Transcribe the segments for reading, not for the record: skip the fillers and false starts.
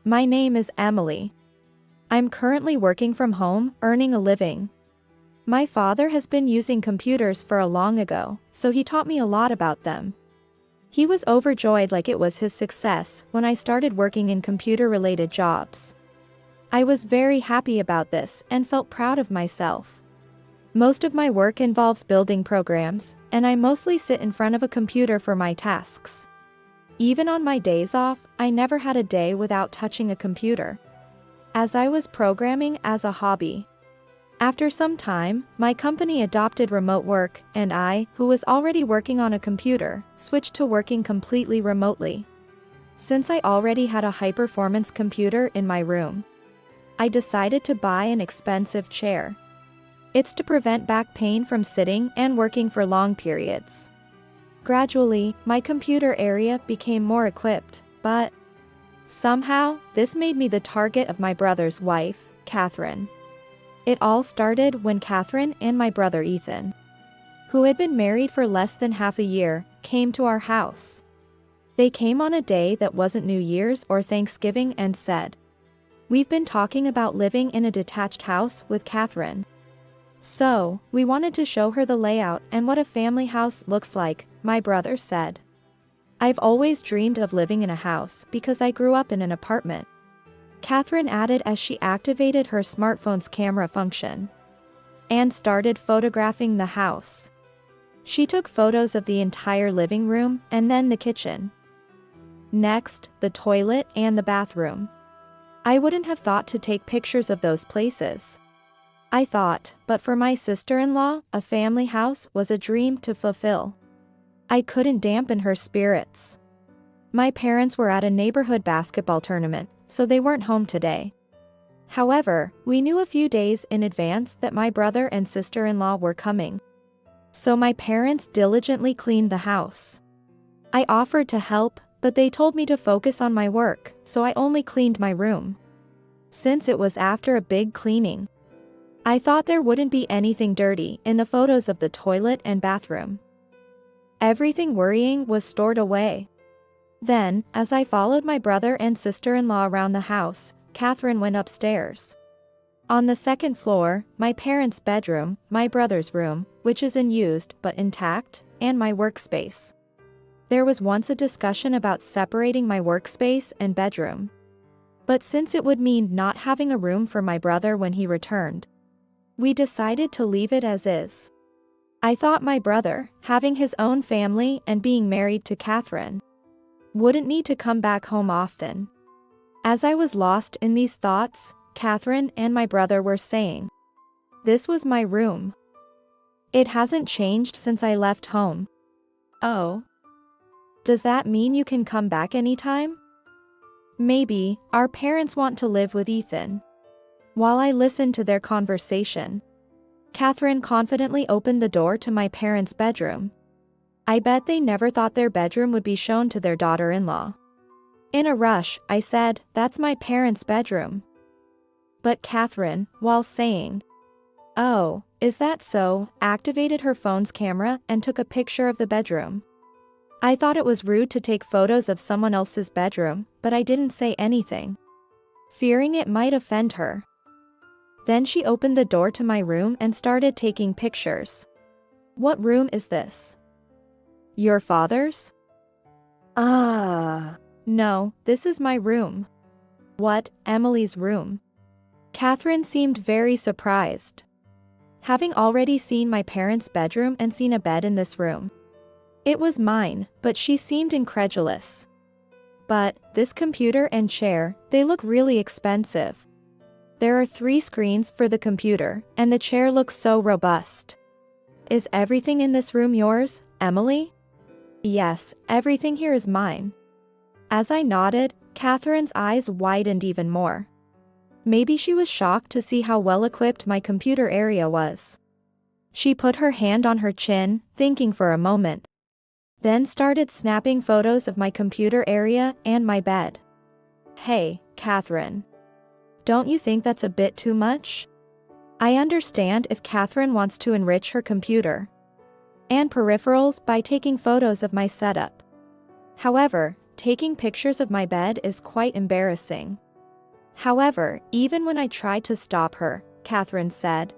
My name is Emily. I'm currently working from home, earning a living. My father has been using computers for a long ago, so he taught me a lot about them. He was overjoyed like it was his success when I started working in computer-related jobs. I was very happy about this and felt proud of myself. Most of my work involves building programs, and I mostly sit in front of a computer for my tasks. Even on my days off, I never had a day without touching a computer, as I was programming as a hobby. After some time, my company adopted remote work, and I, who was already working on a computer, switched to working completely remotely. Since I already had a high-performance computer in my room, I decided to buy an expensive chair. It's to prevent back pain from sitting and working for long periods. Gradually, my computer area became more equipped, but somehow, this made me the target of my brother's wife, Catherine. It all started when Catherine and my brother Ethan, who had been married for less than half a year, came to our house. They came on a day that wasn't New Year's or Thanksgiving and said, "We've been talking about living in a detached house with Catherine. So, we wanted to show her the layout and what a family house looks like," my brother said. "I've always dreamed of living in a house because I grew up in an apartment," Catherine added as she activated her smartphone's camera function and started photographing the house. She took photos of the entire living room and then the kitchen. Next, the toilet and the bathroom. I wouldn't have thought to take pictures of those places. I thought, but for my sister-in-law, a family house was a dream to fulfill. I couldn't dampen her spirits. My parents were at a neighborhood basketball tournament, so they weren't home today. However, we knew a few days in advance that my brother and sister-in-law were coming. So my parents diligently cleaned the house. I offered to help, but they told me to focus on my work, so I only cleaned my room. Since it was after a big cleaning, I thought there wouldn't be anything dirty in the photos of the toilet and bathroom. Everything worrying was stored away. Then, as I followed my brother and sister-in-law around the house, Catherine went upstairs. On the second floor, my parents' bedroom, my brother's room, which is unused but intact, and my workspace. There was once a discussion about separating my workspace and bedroom. But since it would mean not having a room for my brother when he returned, we decided to leave it as is. I thought my brother, having his own family and being married to Catherine, wouldn't need to come back home often. As I was lost in these thoughts, Catherine and my brother were saying, "This was my room. It hasn't changed since I left home." "Oh. Does that mean you can come back anytime?" "Maybe, our parents want to live with Ethan." While I listened to their conversation, Catherine confidently opened the door to my parents' bedroom. I bet they never thought their bedroom would be shown to their daughter-in-law. In a rush, I said, "That's my parents' bedroom." But Catherine, while saying, "Oh, is that so?" activated her phone's camera and took a picture of the bedroom. I thought it was rude to take photos of someone else's bedroom, but I didn't say anything, fearing it might offend her. Then she opened the door to my room and started taking pictures. "What room is this?" "Your father's?" "No, this is my room." "What, Emily's room?" Catherine seemed very surprised, having already seen my parents' bedroom and seen a bed in this room. It was mine, but she seemed incredulous. "But, this computer and chair, they look really expensive. There are 3 screens for the computer, and the chair looks so robust. Is everything in this room yours, Emily?" "Yes, everything here is mine." As I nodded, Catherine's eyes widened even more. Maybe she was shocked to see how well-equipped my computer area was. She put her hand on her chin, thinking for a moment, then started snapping photos of my computer area and my bed. "Hey, Catherine. Don't you think that's a bit too much?" I understand if Catherine wants to enrich her computer and peripherals by taking photos of my setup. However, taking pictures of my bed is quite embarrassing. However, even when I tried to stop her, Catherine said,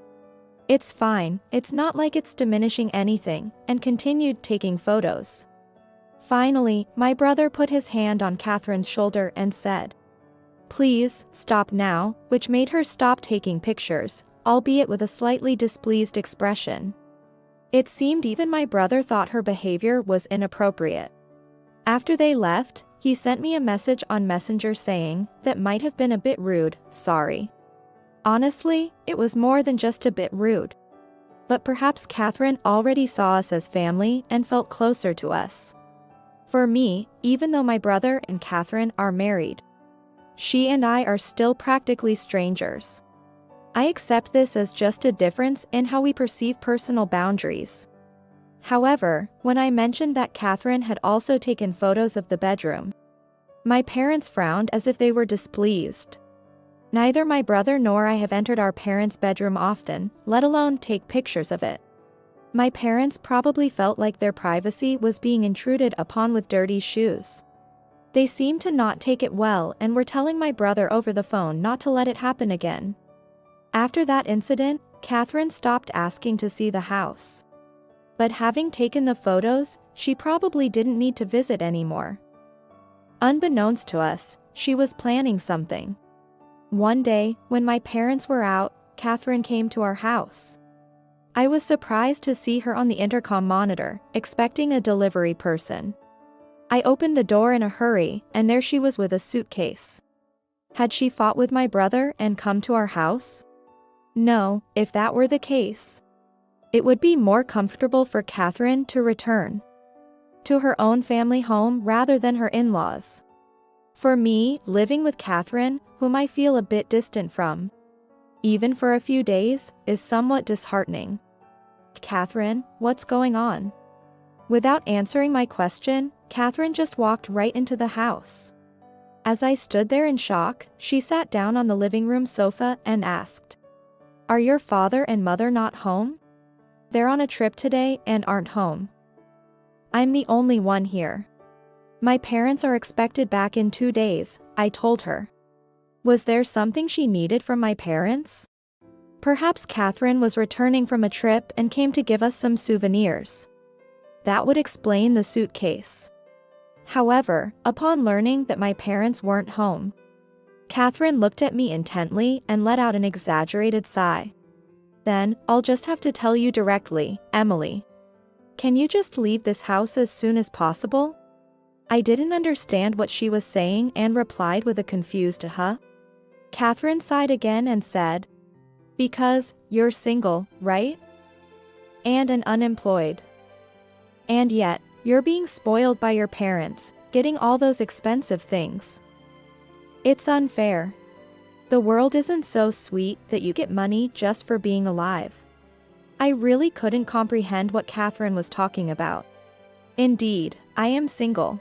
"It's fine, it's not like it's diminishing anything," and continued taking photos. Finally, my brother put his hand on Catherine's shoulder and said, "Please, stop now," which made her stop taking pictures, albeit with a slightly displeased expression. It seemed even my brother thought her behavior was inappropriate. After they left, he sent me a message on Messenger saying, "That might have been a bit rude, sorry." Honestly, it was more than just a bit rude. But perhaps Catherine already saw us as family and felt closer to us. For me, even though my brother and Catherine are married, she and I are still practically strangers. I accept this as just a difference in how we perceive personal boundaries. However, when I mentioned that Catherine had also taken photos of the bedroom, my parents frowned as if they were displeased. Neither my brother nor I have entered our parents' bedroom often, let alone take pictures of it. My parents probably felt like their privacy was being intruded upon with dirty shoes. They seemed to not take it well and were telling my brother over the phone not to let it happen again. After that incident, Catherine stopped asking to see the house. But having taken the photos, she probably didn't need to visit anymore. Unbeknownst to us, she was planning something. One day, when my parents were out, Catherine came to our house. I was surprised to see her on the intercom monitor, expecting a delivery person. I opened the door in a hurry, and there she was with a suitcase. Had she fought with my brother and come to our house? No, if that were the case, it would be more comfortable for Catherine to return to her own family home rather than her in-laws. For me, living with Catherine, whom I feel a bit distant from, even for a few days, is somewhat disheartening. "Catherine, what's going on?" Without answering my question, Catherine just walked right into the house. As I stood there in shock, she sat down on the living room sofa and asked, "Are your father and mother not home? They're on a trip today and aren't home. I'm the only one here. My parents are expected back in 2 days," I told her. Was there something she needed from my parents? Perhaps Catherine was returning from a trip and came to give us some souvenirs. That would explain the suitcase. However, upon learning that my parents weren't home, Catherine looked at me intently and let out an exaggerated sigh. "Then, I'll just have to tell you directly, Emily. Can you just leave this house as soon as possible?" I didn't understand what she was saying and replied with a confused "huh?" Catherine sighed again and said, "Because, you're single, right? And unemployed. And yet, you're being spoiled by your parents, getting all those expensive things. It's unfair. The world isn't so sweet that you get money just for being alive." I really couldn't comprehend what Catherine was talking about. Indeed, I am single.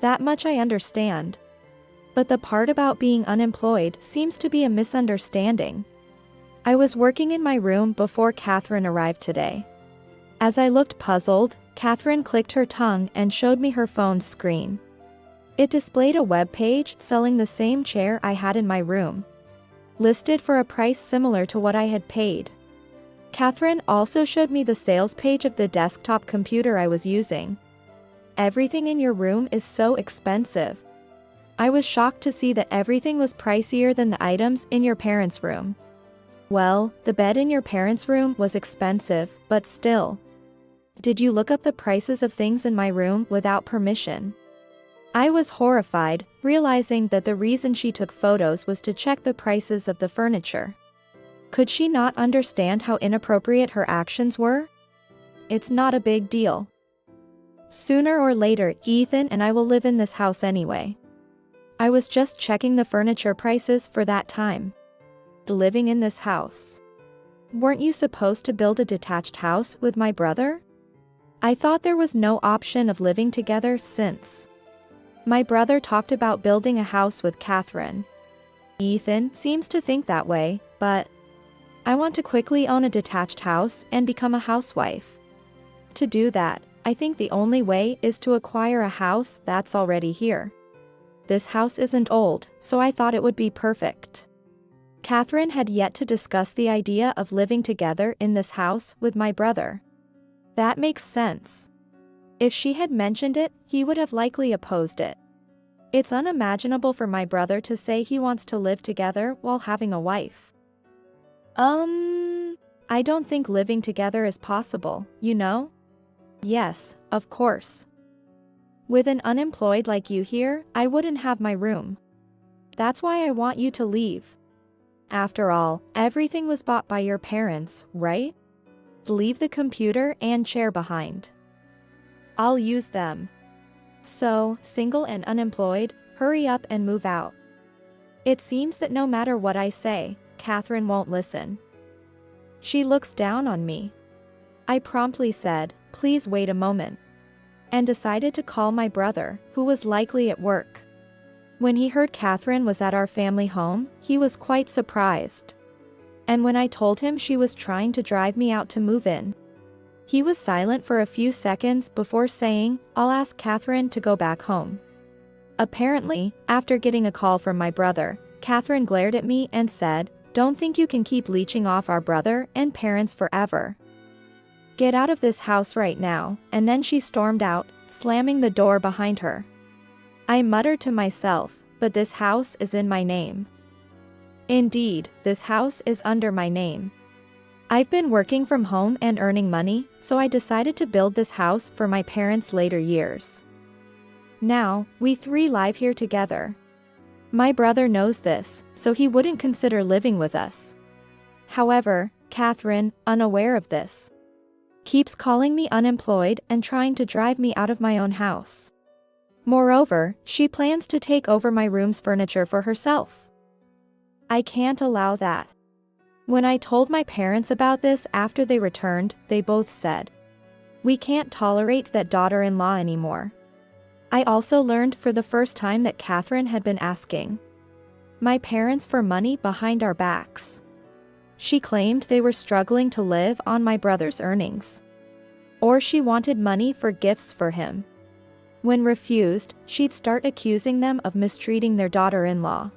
That much I understand. But the part about being unemployed seems to be a misunderstanding. I was working in my room before Catherine arrived today. As I looked puzzled, Catherine clicked her tongue and showed me her phone's screen. It displayed a web page selling the same chair I had in my room, listed for a price similar to what I had paid. Catherine also showed me the sales page of the desktop computer I was using. "Everything in your room is so expensive." I was shocked to see that everything was pricier than the items in your parents' room. Well, the bed in your parents' room was expensive, but still. Did you look up the prices of things in my room without permission? I was horrified, realizing that the reason she took photos was to check the prices of the furniture. Could she not understand how inappropriate her actions were? It's not a big deal. Sooner or later, Ethan and I will live in this house anyway. I was just checking the furniture prices for that time. Living in this house. Weren't you supposed to build a detached house with my brother? I thought there was no option of living together since my brother talked about building a house with Catherine. Ethan seems to think that way, but I want to quickly own a detached house and become a housewife. To do that, I think the only way is to acquire a house that's already here. this house isn't old, so I thought it would be perfect. Catherine had yet to discuss the idea of living together in this house with my brother. That makes sense. If she had mentioned it, he would have likely opposed it. It's unimaginable for my brother to say he wants to live together while having a wife. I don't think living together is possible, you know? Yes, of course. With an unemployed like you here, I wouldn't have my room. That's why I want you to leave. After all, everything was bought by your parents, right? Leave the computer and chair behind. I'll use them. So, single and unemployed, hurry up and move out. It seems that no matter what I say, Catherine won't listen. She looks down on me. I promptly said, please wait a moment, and decided to call my brother, who was likely at work. When he heard Catherine was at our family home, he was quite surprised. And when I told him she was trying to drive me out to move in, he was silent for a few seconds before saying, I'll ask Catherine to go back home. Apparently, after getting a call from my brother, Catherine glared at me and said, don't think you can keep leeching off our brother and parents forever. Get out of this house right now, and then she stormed out, slamming the door behind her. I muttered to myself, but this house is in my name. Indeed, this house is under my name. I've been working from home and earning money, so I decided to build this house for my parents' later years. Now, we three live here together. My brother knows this, so he wouldn't consider living with us. However, Catherine, unaware of this, keeps calling me unemployed and trying to drive me out of my own house. Moreover, she plans to take over my room's furniture for herself. I can't allow that. When I told my parents about this after they returned, they both said, we can't tolerate that daughter-in-law anymore. I also learned for the first time that Catherine had been asking my parents for money behind our backs. She claimed they were struggling to live on my brother's earnings, or she wanted money for gifts for him. When refused, she'd start accusing them of mistreating their daughter-in-law.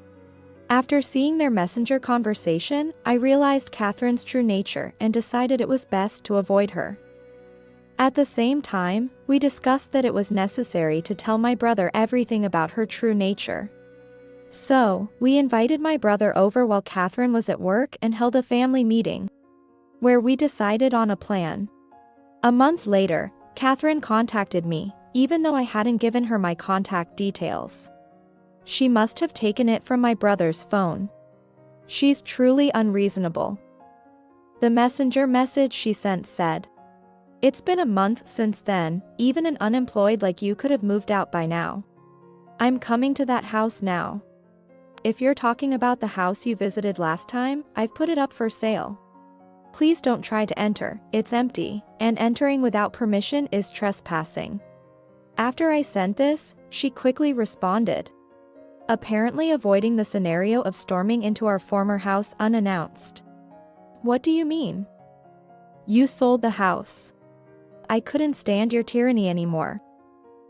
After seeing their messenger conversation, I realized Catherine's true nature and decided it was best to avoid her. At the same time, we discussed that it was necessary to tell my brother everything about her true nature. So, we invited my brother over while Catherine was at work and held a family meeting, where we decided on a plan. A month later, Catherine contacted me, even though I hadn't given her my contact details. She must have taken it from my brother's phone. She's truly unreasonable. The messenger message she sent said, it's been a month since then, even an unemployed like you could have moved out by now. I'm coming to that house now. If you're talking about the house you visited last time, I've put it up for sale. Please don't try to enter, it's empty, and entering without permission is trespassing. After I sent this, she quickly responded, apparently avoiding the scenario of storming into our former house unannounced. What do you mean? You sold the house. I couldn't stand your tyranny anymore.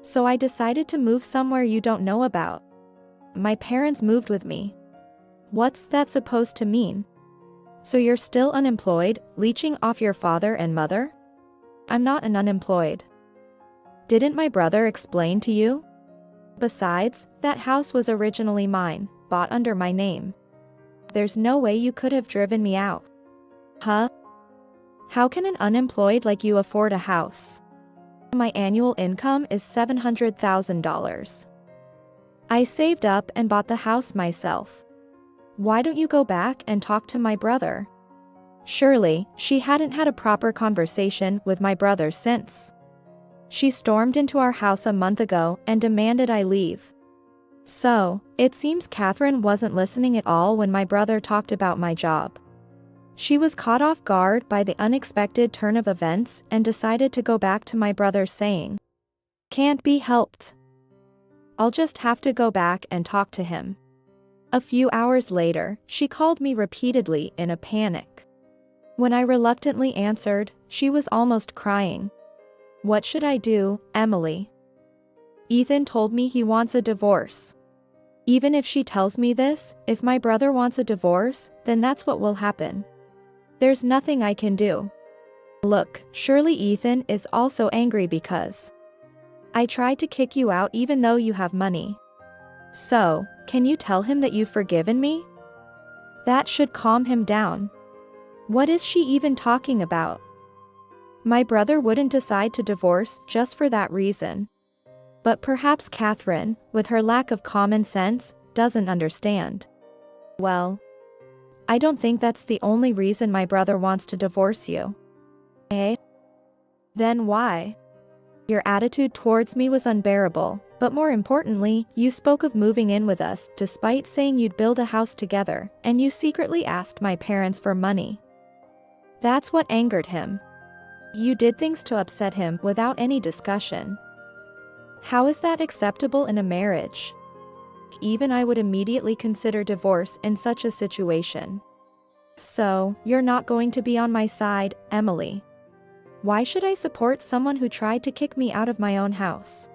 So I decided to move somewhere you don't know about. My parents moved with me. What's that supposed to mean? So you're still unemployed, leeching off your father and mother? I'm not an unemployed. Didn't my brother explain to you? Besides, that house was originally mine, bought under my name. There's no way you could have driven me out. Huh? How can an unemployed like you afford a house? My annual income is $700,000. I saved up and bought the house myself. Why don't you go back and talk to my brother? Surely, she hadn't had a proper conversation with my brother since she stormed into our house a month ago and demanded I leave. So, it seems Catherine wasn't listening at all when my brother talked about my job. She was caught off guard by the unexpected turn of events and decided to go back to my brother saying, can't be helped. I'll just have to go back and talk to him. A few hours later, she called me repeatedly in a panic. When I reluctantly answered, she was almost crying. What should I do, Emily? Ethan told me he wants a divorce. Even if she tells me this, if my brother wants a divorce, then that's what will happen. There's nothing I can do. Look, surely Ethan is also angry because I tried to kick you out even though you have money. So, can you tell him that you've forgiven me? That should calm him down. What is she even talking about? My brother wouldn't decide to divorce just for that reason. But perhaps Catherine, with her lack of common sense, doesn't understand. Well, I don't think that's the only reason my brother wants to divorce you. Eh? Then why? Your attitude towards me was unbearable, but more importantly, you spoke of moving in with us despite saying you'd build a house together, and you secretly asked my parents for money. That's what angered him. You did things to upset him without any discussion. How is that acceptable in a marriage? Even I would immediately consider divorce in such a situation. So, you're not going to be on my side, Emily. Why should I support someone who tried to kick me out of my own house?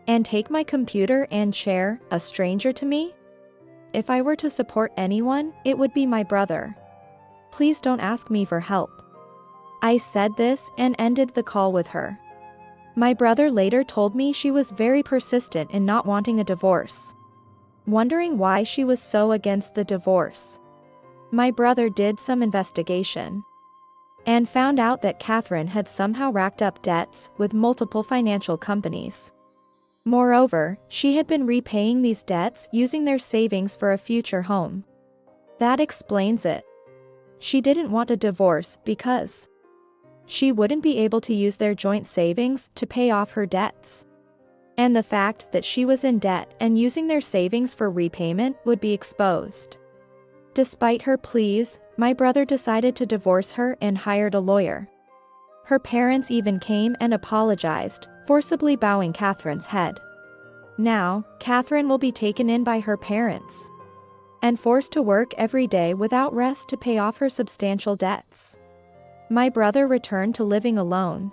And take my computer and chair, a stranger to me? If I were to support anyone, it would be my brother. Please don't ask me for help. I said this and ended the call with her. My brother later told me she was very persistent in not wanting a divorce. Wondering why she was so against the divorce. My brother did some investigation and found out that Catherine had somehow racked up debts with multiple financial companies. Moreover, she had been repaying these debts using their savings for a future home. That explains it. She didn't want a divorce because she wouldn't be able to use their joint savings to pay off her debts. And the fact that she was in debt and using their savings for repayment would be exposed. Despite her pleas, my brother decided to divorce her and hired a lawyer. Her parents even came and apologized, forcibly bowing Catherine's head. Now, Catherine will be taken in by her parents and forced to work every day without rest to pay off her substantial debts. My brother returned to living alone.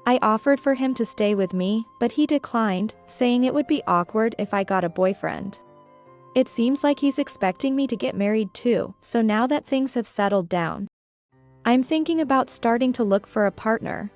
I offered for him to stay with me, but he declined, saying it would be awkward if I got a boyfriend. It seems like he's expecting me to get married too, so now that things have settled down, I'm thinking about starting to look for a partner.